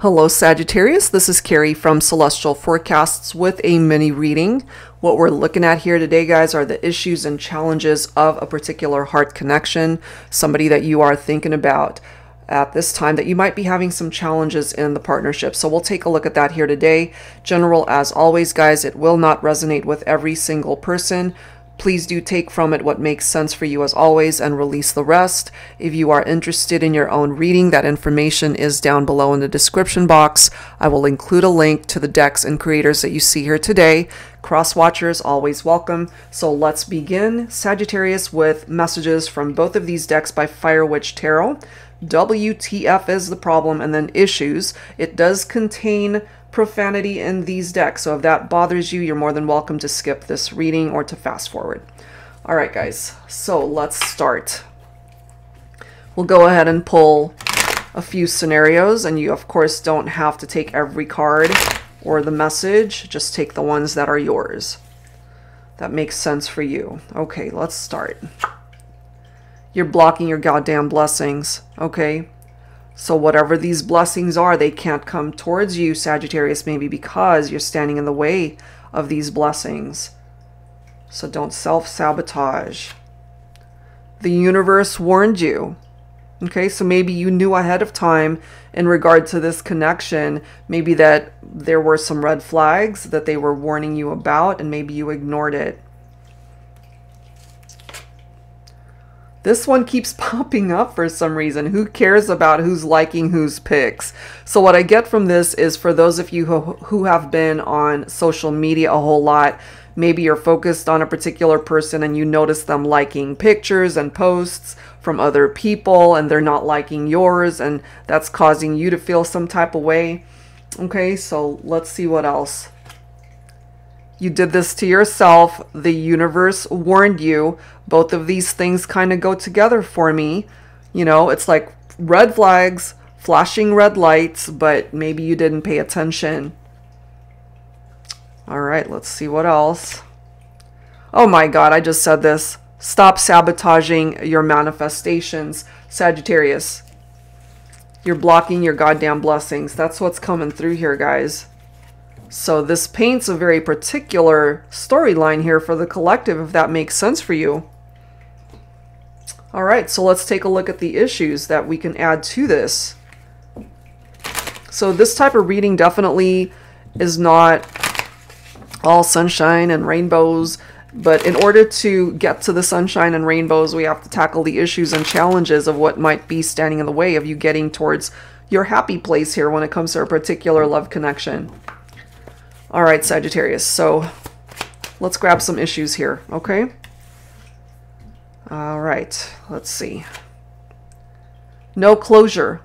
Hello Sagittarius, this is Carrie from Celestial Forecasts with a mini reading. What we're looking at here today, guys, are the issues and challenges of a particular heart connection, somebody that you are thinking about at this time that you might be having some challenges in the partnership. So we'll take a look at that here today. General, as always, guys, it will not resonate with every single person. Please do take from it what makes sense for you as always and release the rest. If you are interested in your own reading, that information is down below in the description box. I will include a link to the decks and creators that you see here today. Cross watchers always welcome. So let's begin, Sagittarius, with messages from both of these decks by Fire Witch Tarot. WTF is the problem, and then issues. It does contain profanity in these decks, so if that bothers you, you're more than welcome to skip this reading or to fast forward. All right, guys, so let's start. We'll go ahead and pull a few scenarios, and you of course don't have to take every card or the message, just take the ones that are yours that makes sense for you. Okay, let's start. You're blocking your goddamn blessings. Okay, so whatever these blessings are, they can't come towards you, Sagittarius, maybe because you're standing in the way of these blessings. So don't self-sabotage. The universe warned you. Okay, so maybe you knew ahead of time in regard to this connection, maybe that there were some red flags that they were warning you about, and maybe you ignored it. This one keeps popping up for some reason. Who cares about who's liking whose pics? So what I get from this is, for those of you who have been on social media a whole lot, maybe you're focused on a particular person and you notice them liking pictures and posts from other people and they're not liking yours, and that's causing you to feel some type of way. Okay, so let's see what else. You did this to yourself. The universe warned you. Both of these things kind of go together for me. You know, it's like red flags, flashing red lights, but maybe you didn't pay attention. All right, let's see what else. Oh my God, I just said this. Stop sabotaging your manifestations, Sagittarius. You're blocking your goddamn blessings. That's what's coming through here, guys. So this paints a very particular storyline here for the collective, if that makes sense for you. All right, so let's take a look at the issues that we can add to this. So this type of reading definitely is not all sunshine and rainbows, but in order to get to the sunshine and rainbows, we have to tackle the issues and challenges of what might be standing in the way of you getting towards your happy place here when it comes to a particular love connection. All right, Sagittarius, so let's grab some issues here, okay? All right, let's see. No closure.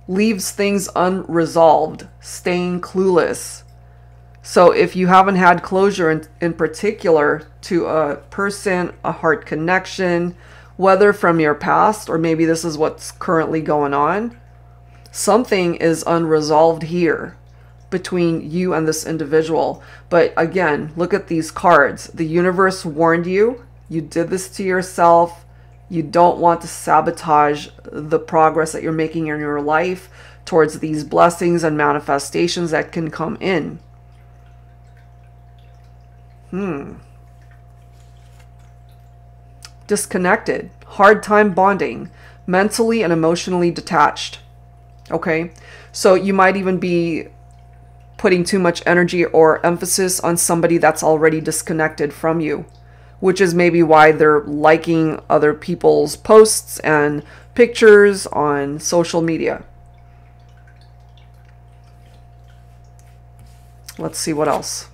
Leaves things unresolved. Staying clueless. So if you haven't had closure in particular to a person, a heart connection, whether from your past or maybe this is what's currently going on, something is unresolved here between you and this individual. But again, look at these cards. The universe warned you. You did this to yourself. You don't want to sabotage the progress that you're making in your life towards these blessings and manifestations that can come in. Disconnected. Hard time bonding. Mentally and emotionally detached. Okay, so you might even be putting too much energy or emphasis on somebody that's already disconnected from you, which is maybe why they're liking other people's posts and pictures on social media. Let's see what else.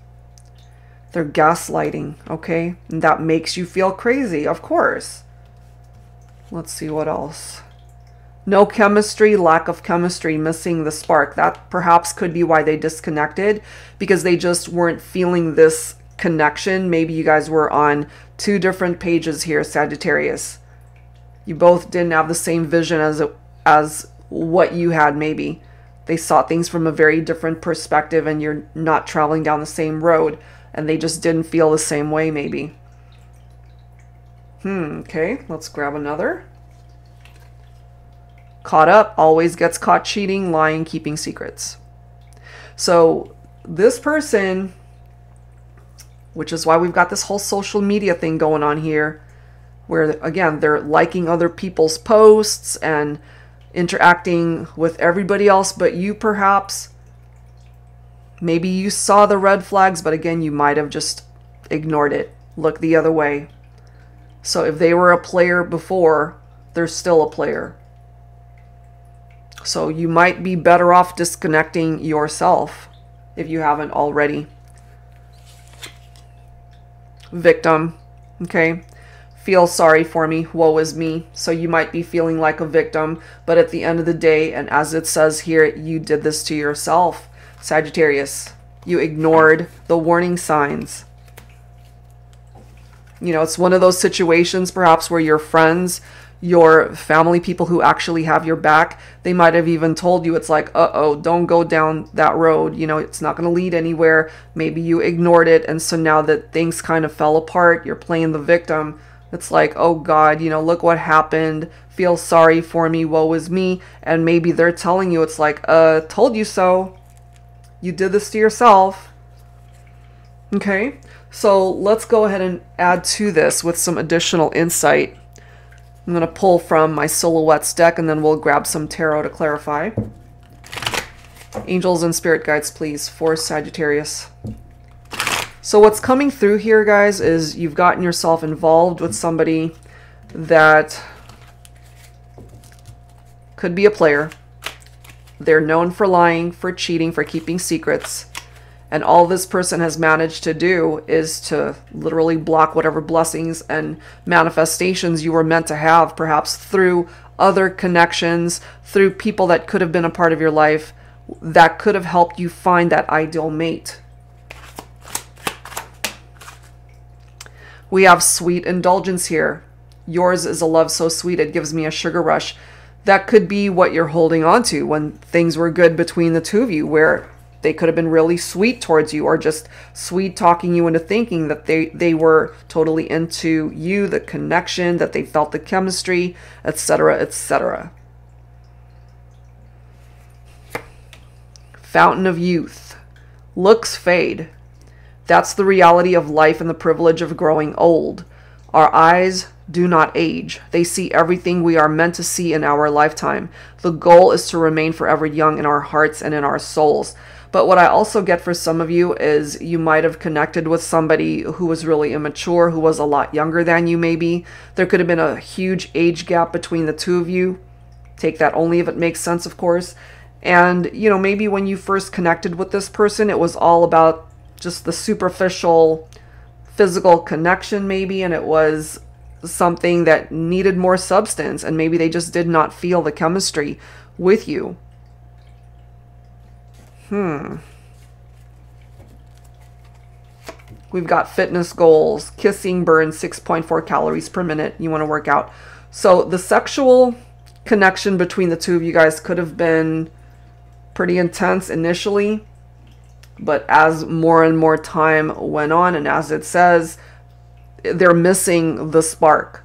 They're gaslighting, okay? And that makes you feel crazy, of course. Let's see what else. No chemistry, lack of chemistry, missing the spark. That perhaps could be why they disconnected, because they just weren't feeling this connection. Maybe you guys were on two different pages here, Sagittarius. You both didn't have the same vision as what you had maybe. They saw things from a very different perspective and you're not traveling down the same road, and they just didn't feel the same way maybe. Okay, let's grab another. Caught up always gets caught cheating, lying, keeping secrets. So this person, which is why we've got this whole social media thing going on here, where again, they're liking other people's posts and interacting with everybody else but you perhaps. Maybe you saw the red flags, but again, you might have just ignored it. Look the other way. So if they were a player before, they're still a player. So you might be better off disconnecting yourself if you haven't already. Victim, okay? Feel sorry for me, woe is me. So you might be feeling like a victim, but at the end of the day, and as it says here, you did this to yourself, Sagittarius. You ignored the warning signs. You know, it's one of those situations perhaps where your friends, your family, people who actually have your back, they might have even told you, it's like, uh-oh, don't go down that road. You know, it's not going to lead anywhere. Maybe you ignored it. And so now that things kind of fell apart, you're playing the victim. It's like, oh God, you know, look what happened. Feel sorry for me, woe is me. And maybe they're telling you, it's like, told you so. You did this to yourself. Okay, so let's go ahead and add to this with some additional insight. I'm going to pull from my Silhouettes deck and then we'll grab some tarot to clarify. Angels and spirit guides, please, for Sagittarius. So what's coming through here, guys, is you've gotten yourself involved with somebody that could be a player. They're known for lying, for cheating, for keeping secrets. And all this person has managed to do is to literally block whatever blessings and manifestations you were meant to have, perhaps through other connections, through people that could have been a part of your life, that could have helped you find that ideal mate. We have sweet indulgence here. Yours is a love so sweet it gives me a sugar rush. That could be what you're holding on to when things were good between the two of you, where they could have been really sweet towards you, or just sweet talking you into thinking that they were totally into you, the connection, that they felt the chemistry, etc., etc. Fountain of youth. Looks fade. That's the reality of life and the privilege of growing old. Our eyes do not age. They see everything we are meant to see in our lifetime. The goal is to remain forever young in our hearts and in our souls. But what I also get for some of you is you might have connected with somebody who was really immature, who was a lot younger than you maybe. There could have been a huge age gap between the two of you. Take that only if it makes sense, of course. And, you know, maybe when you first connected with this person, it was all about just the superficial physical connection maybe, and it was something that needed more substance, and maybe they just did not feel the chemistry with you. We've got fitness goals. Kissing burns 6.4 calories per minute. You want to work out. So the sexual connection between the two of you guys could have been pretty intense initially, but as more and more time went on, and as it says, they're missing the spark.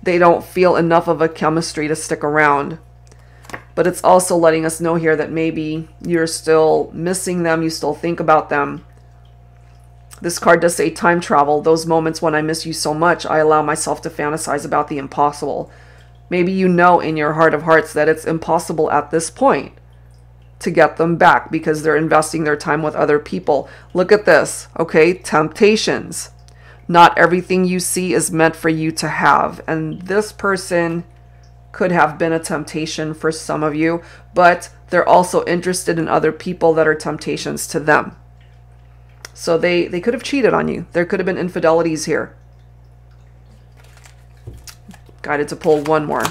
They don't feel enough of a chemistry to stick around. But it's also letting us know here that maybe you're still missing them. You still think about them. This card does say time travel. Those moments when I miss you so much, I allow myself to fantasize about the impossible. Maybe you know in your heart of hearts that it's impossible at this point to get them back because they're investing their time with other people. Look at this, okay? Temptations. Not everything you see is meant for you to have. And this person could have been a temptation for some of you, but they're also interested in other people that are temptations to them. So they could have cheated on you. There could have been infidelities here. Guided to pull one more.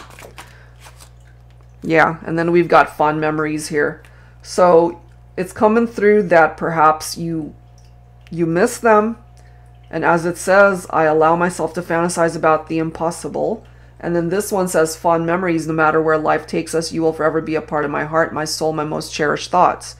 Yeah, and then we've got fond memories here. So it's coming through that perhaps you miss them. And as it says, I allow myself to fantasize about the impossible. And then this one says, fond memories, no matter where life takes us, you will forever be a part of my heart, my soul, my most cherished thoughts.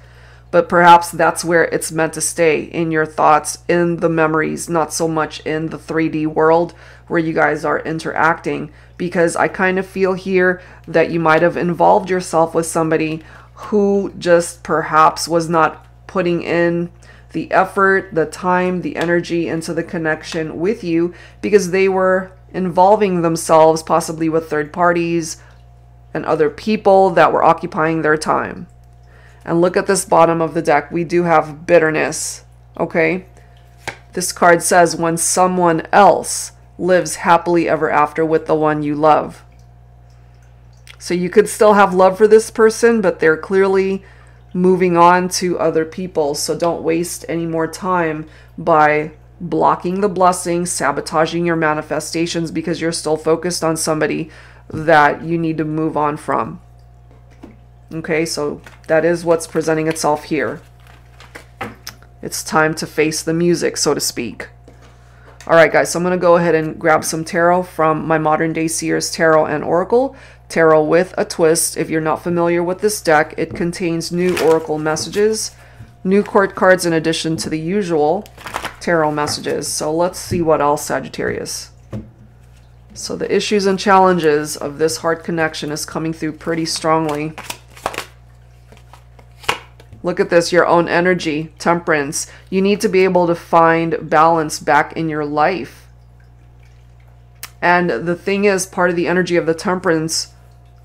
But perhaps that's where it's meant to stay, in your thoughts, in the memories, not so much in the 3D world where you guys are interacting. Because I kind of feel here that you might have involved yourself with somebody who just perhaps was not putting in the effort, the time, the energy into the connection with you, because they were involving themselves possibly with third parties and other people that were occupying their time. And look at this bottom of the deck. We do have bitterness, okay? This card says when someone else lives happily ever after with the one you love. So you could still have love for this person, but they're clearly moving on to other people. So don't waste any more time by blocking the blessings, sabotaging your manifestations because you're still focused on somebody that you need to move on from. Okay, so that is what's presenting itself here. It's time to face the music, so to speak. All right, guys, so I'm going to go ahead and grab some tarot from my Modern Day Seers Tarot and Oracle. Tarot with a twist. If you're not familiar with this deck, it contains new oracle messages, new court cards in addition to the usual tarot messages. So let's see what else, Sagittarius. So the issues and challenges of this heart connection is coming through pretty strongly. Look at this, your own energy, temperance. You need to be able to find balance back in your life. And the thing is, part of the energy of the temperance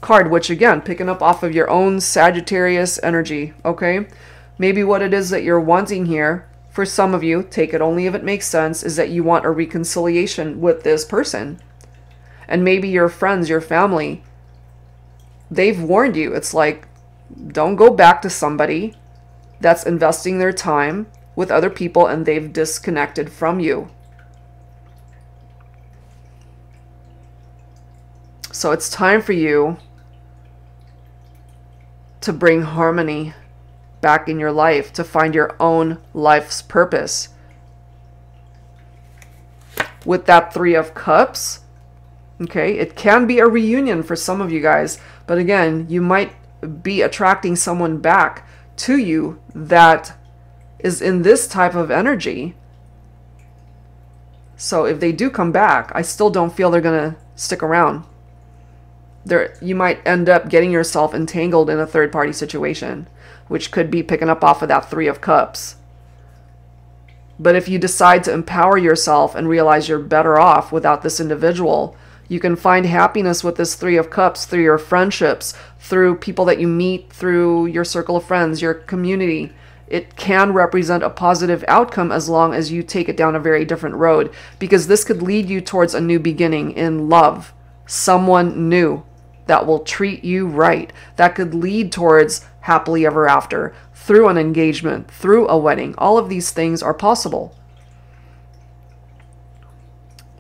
card, which again, picking up off of your own Sagittarius energy, okay? Maybe what it is that you're wanting here, for some of you, take it only if it makes sense, is that you want a reconciliation with this person. And maybe your friends, your family, they've warned you. It's like, don't go back to somebody that's investing their time with other people and they've disconnected from you. So it's time for you to bring harmony back in your life, to find your own life's purpose. With that Three of Cups, okay, it can be a reunion for some of you guys, but again, you might be attracting someone back to you that is in this type of energy. So if they do come back, I still don't feel they're gonna stick around. You might end up getting yourself entangled in a third-party situation, which could be picking up off of that Three of Cups. But if you decide to empower yourself and realize you're better off without this individual, you can find happiness with this Three of Cups through your friendships, through people that you meet, through your circle of friends, your community. It can represent a positive outcome as long as you take it down a very different road, because this could lead you towards a new beginning in love. Someone new that will treat you right. That could lead towards happily ever after, through an engagement, through a wedding. All of these things are possible.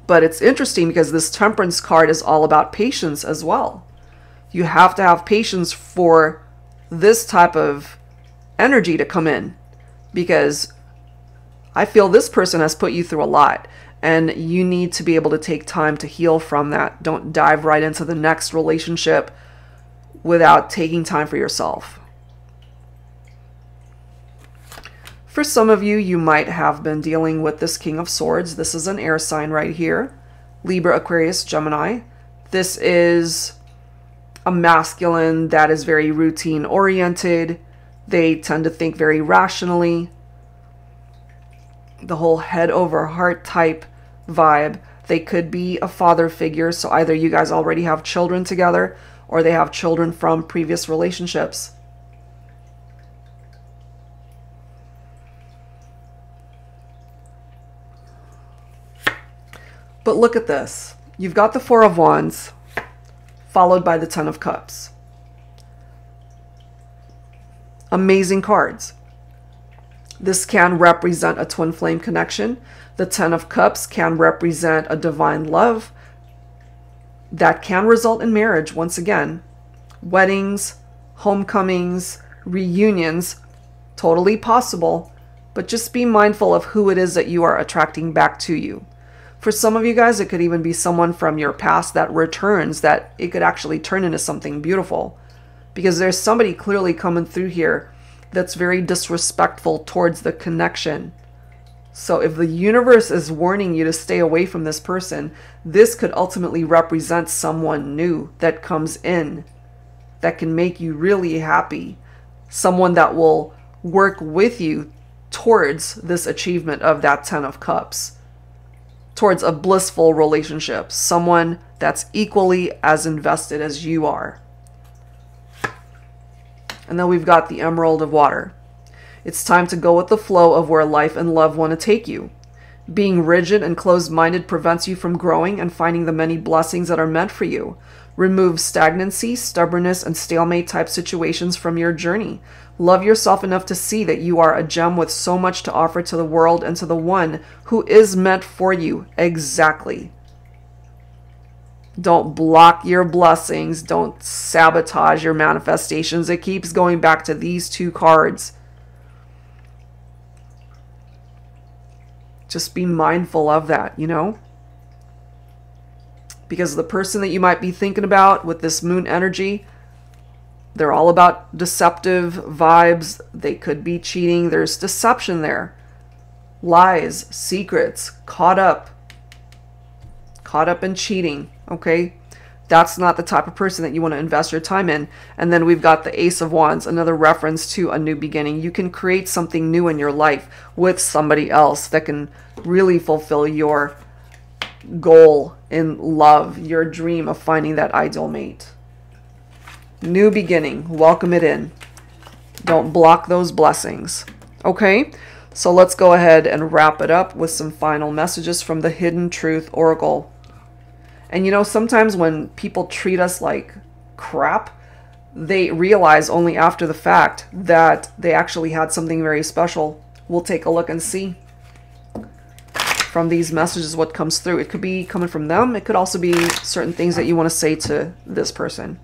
But it's interesting because this Temperance card is all about patience as well. You have to have patience for this type of energy to come in, because I feel this person has put you through a lot and you need to be able to take time to heal from that. Don't dive right into the next relationship without taking time for yourself. For some of you, you might have been dealing with this King of Swords. This is an air sign right here. Libra, Aquarius, Gemini. This is a masculine that is very routine oriented. They tend to think very rationally. The whole head over heart type vibe. They could be a father figure. So either you guys already have children together or they have children from previous relationships. But look at this. You've got the Four of Wands followed by the Ten of Cups. Amazing cards. This can represent a twin flame connection. The Ten of Cups can represent a divine love that can result in marriage once again. Weddings, homecomings, reunions, totally possible. But just be mindful of who it is that you are attracting back to you. For some of you guys, it could even be someone from your past that returns, that it could actually turn into something beautiful. Because there's somebody clearly coming through here that's very disrespectful towards the connection. So if the universe is warning you to stay away from this person, this could ultimately represent someone new that comes in that can make you really happy. Someone that will work with you towards this achievement of that 10 of Cups. Towards a blissful relationship. Someone that's equally as invested as you are. And then we've got the Emerald of Water. It's time to go with the flow of where life and love want to take you. Being rigid and closed-minded prevents you from growing and finding the many blessings that are meant for you. Remove stagnancy, stubbornness, and stalemate type situations from your journey. Love yourself enough to see that you are a gem with so much to offer to the world and to the one who is meant for you exactly. Don't block your blessings. Don't sabotage your manifestations. It keeps going back to these two cards. Just be mindful of that, you know? Because the person that you might be thinking about with this moon energy, they're all about deceptive vibes. They could be cheating. There's deception there. Lies, secrets, caught up in cheating, okay? That's not the type of person that you want to invest your time in. And then we've got the Ace of Wands, another reference to a new beginning. You can create something new in your life with somebody else that can really fulfill your goal in love, your dream of finding that ideal mate. New beginning. Welcome it in. Don't block those blessings. Okay? So let's go ahead and wrap it up with some final messages from the Hidden Truth Oracle. And you know, sometimes when people treat us like crap, they realize only after the fact that they actually had something very special. We'll take a look and see from these messages what comes through. It could be coming from them. It could also be certain things that you want to say to this person.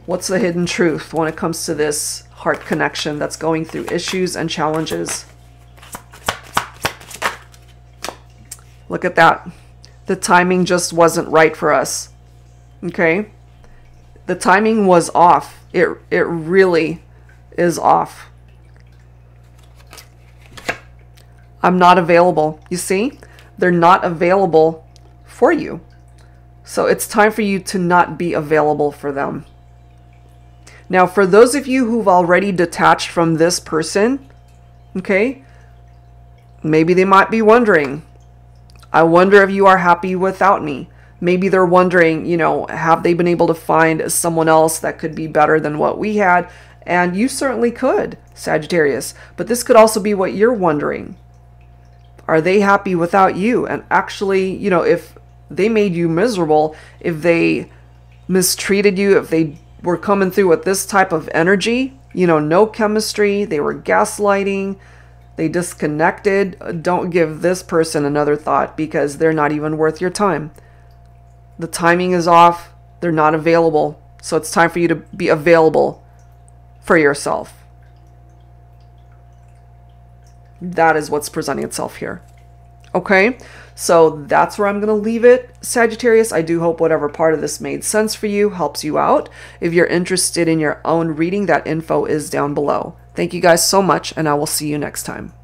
What's the hidden truth when it comes to this heart connection that's going through issues and challenges? Look at that. The timing just wasn't right for us. Okay? The timing was off. It really is off. I'm not available. You see? They're not available for you. So it's time for you to not be available for them. Now, for those of you who've already detached from this person, okay, maybe they might be wondering, I wonder if you are happy without me. Maybe they're wondering, you know, have they been able to find someone else that could be better than what we had? And you certainly could, Sagittarius. But this could also be what you're wondering. Are they happy without you? And actually, you know, if they made you miserable, if they mistreated you, if they were coming through with this type of energy, you know, no chemistry, they were gaslighting, they disconnected, don't give this person another thought because they're not even worth your time. The timing is off. They're not available. So it's time for you to be available for yourself. That is what's presenting itself here. Okay, so that's where I'm going to leave it, Sagittarius. I do hope whatever part of this made sense for you, helps you out. If you're interested in your own reading, that info is down below. Thank you guys so much, and I will see you next time.